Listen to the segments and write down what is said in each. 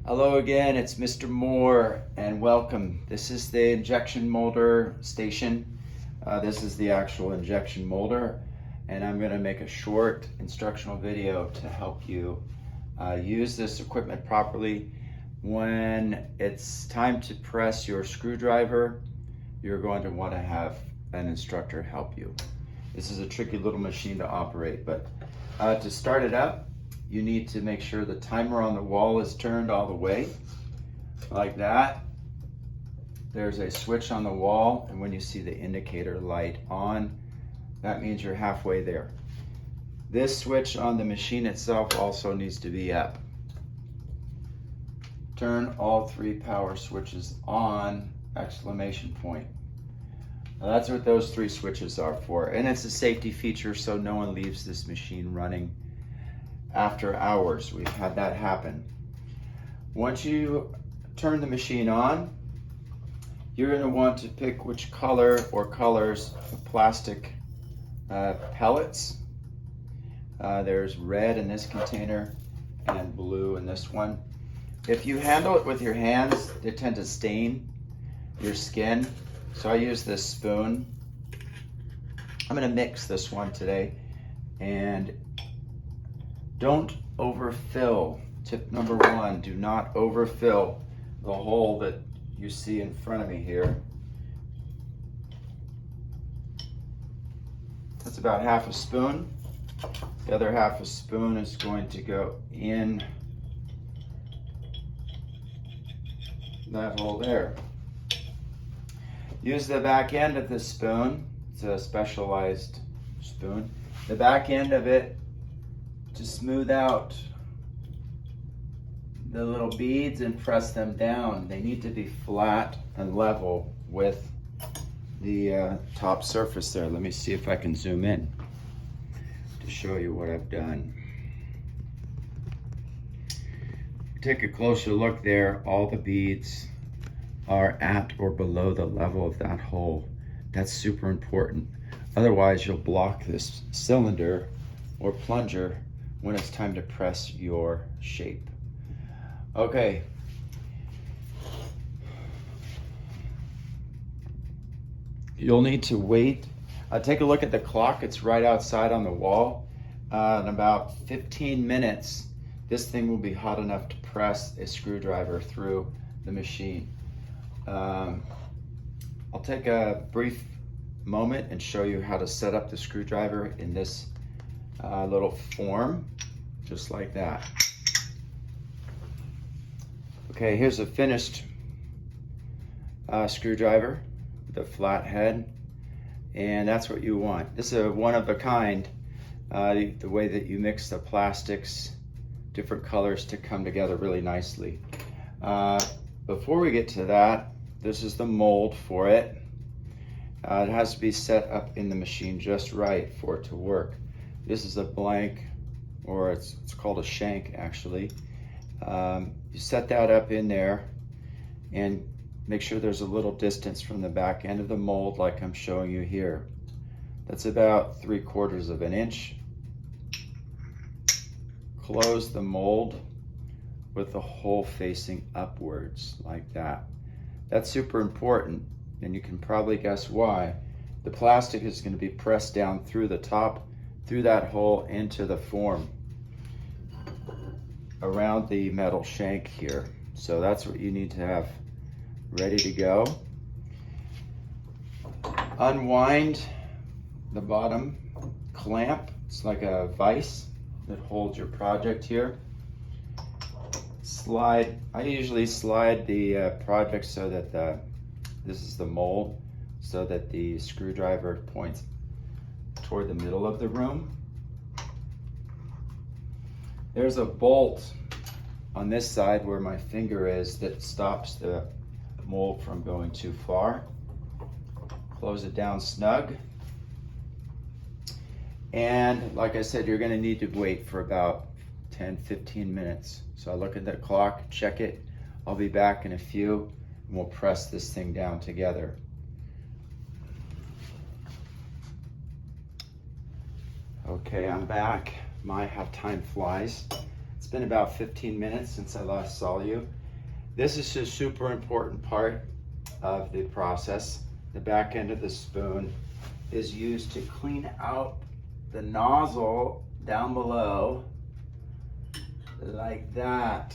Hello again, it's Mr. Moore and welcome. This is the injection molder station. This is the actual injection molder, and I'm going to make a short instructional video to help you use this equipment properly. When it's time to press your screwdriver, you're going to want to have an instructor help you. This is a tricky little machine to operate, but to start it up, you need to make sure the timer on the wall is turned all the way, like that. There's a switch on the wall, and when you see the indicator light on, that means you're halfway there. This switch on the machine itself also needs to be up. Turn all three power switches on, exclamation point. Now that's what those three switches are for, and it's a safety feature so no one leaves this machine running after hours. We've had that happen. Once you turn the machine on, you're going to want to pick which color or colors of plastic pellets. There's red in this container and blue in this one. If you handle it with your hands, they tend to stain your skin. So I use this spoon. I'm going to mix this one today, and don't overfill. Tip number one, do not overfill the hole that you see in front of me here. That's about half a spoon. The other half a spoon is going to go in that hole there. Use the back end of this spoon. It's a specialized spoon. The back end of it to smooth out the little beads and press them down. They need to be flat and level with the top surface there. Let me see if I can zoom in to show you what I've done. Take a closer look there. All the beads are at or below the level of that hole. That's super important. Otherwise, you'll block this cylinder or plunger when it's time to press your shape. Okay. You'll need to wait. Take a look at the clock. It's right outside on the wall. In about 15 minutes, this thing will be hot enough to press a screwdriver through the machine. I'll take a brief moment and show you how to set up the screwdriver in this little form, just like that. Okay, here's a finished screwdriver with a flat head, and that's what you want. This is a one of a kind, the way that you mix the plastics, different colors to come together really nicely. Before we get to that, this is the mold for it. It has to be set up in the machine just right for it to work. This is a blank, or it's called a shank actually. You set that up in there and make sure there's a little distance from the back end of the mold like I'm showing you here. That's about 3/4 of an inch. Close the mold with the hole facing upwards like that. That's super important, and you can probably guess why. The plastic is going to be pressed down through the top, through that hole into the form around the metal shank here. So that's what you need to have ready to go. Unwind the bottom clamp. It's like a vise that holds your project here. Slide. I usually slide the project so that this is the mold, so that the screwdriver points toward the middle of the room. There's a bolt on this side where my finger is that stops the mold from going too far. Close it down snug. And like I said, you're going to need to wait for about 10-15 minutes. So I look at the clock, check it. I'll be back in a few, and we'll press this thing down together. Okay, I'm back. My, how time flies. It's been about 15 minutes since I last saw you. This is a super important part of the process. The back end of the spoon is used to clean out the nozzle down below, like that.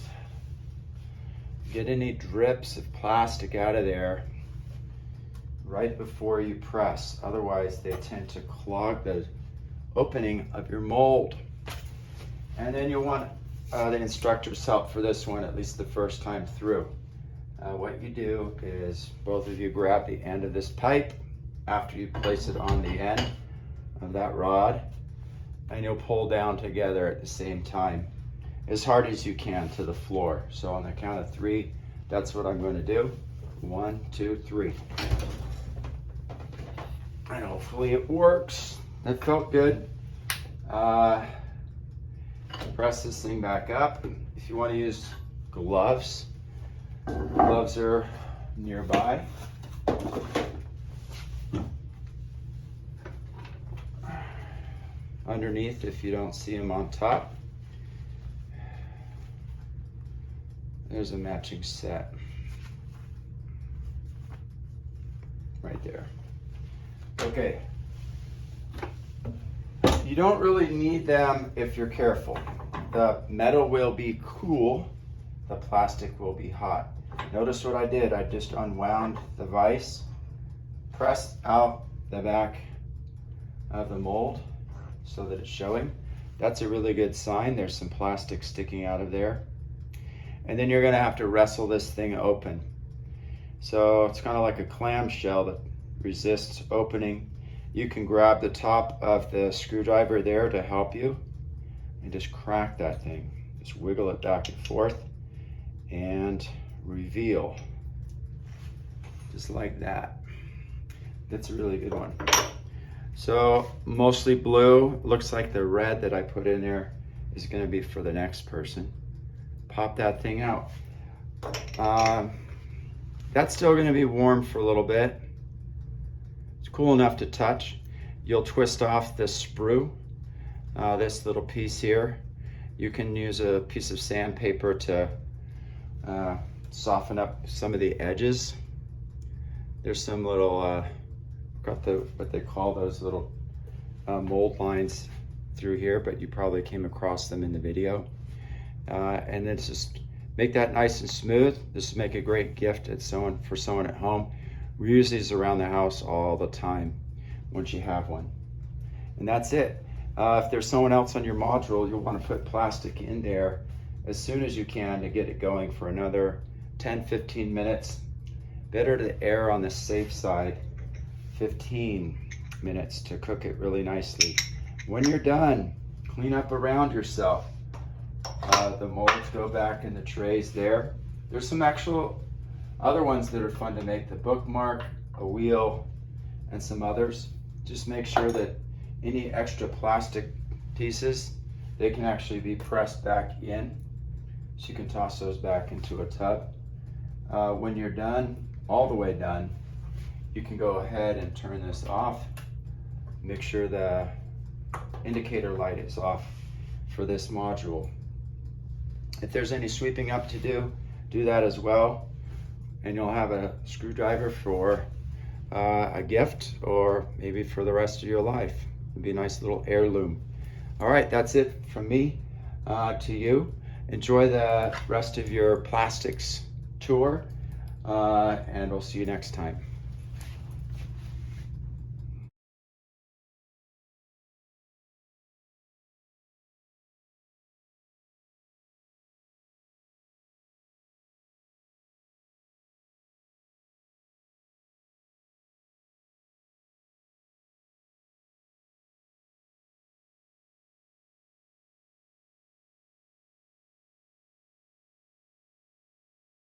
Get any drips of plastic out of there right before you press. Otherwise, they tend to clog the opening of your mold. And then you'll want the instructor's help for this one, at least the first time through. What you do is both of you grab the end of this pipe after you place it on the end of that rod, and you'll pull down together at the same time as hard as you can to the floor. So on the count of 3, that's what I'm going to do. 1, 2, 3. And hopefully it works. That felt good. Press this thing back up. If you want to use gloves, gloves are nearby. Underneath, if you don't see them on top, there's a matching set right there. Okay. You don't really need them if you're careful. The metal will be cool, the plastic will be hot. Notice what I did. I just unwound the vise, pressed out the back of the mold so that it's showing. That's a really good sign. There's some plastic sticking out of there. And then you're gonna have to wrestle this thing open. So it's kind of like a clamshell that resists opening. You can grab the top of the screwdriver there to help you and just crack that thing. Just wiggle it back and forth and reveal. Just like that. That's a really good one. So mostly blue. Looks like the red that I put in there is going to be for the next person. Pop that thing out. That's still going to be warm for a little bit. It's cool enough to touch. You'll twist off this sprue, this little piece here. You can use a piece of sandpaper to soften up some of the edges. There's some little, what they call those little mold lines through here, but you probably came across them in the video. And then just make that nice and smooth. This will make a great gift for someone at home. We use these around the house all the time once you have one. And that's it. If there's someone else on your module, you'll want to put plastic in there as soon as you can to get it going for another 10-15 minutes. Better to err on the safe side, 15 minutes to cook it really nicely. When you're done, clean up around yourself. The molds go back in the trays there. There's some actual other ones that are fun to make, the bookmark, a wheel, and some others. Just make sure that any extra plastic pieces, they can actually be pressed back in. So you can toss those back into a tub. When you're done, all the way done, you can go ahead and turn this off. Make sure the indicator light is off for this module. If there's any sweeping up to do that as well. And you'll have a screwdriver for a gift, or maybe for the rest of your life. It'd be a nice little heirloom. All right, that's it from me to you. Enjoy the rest of your plastics tour, and we'll see you next time.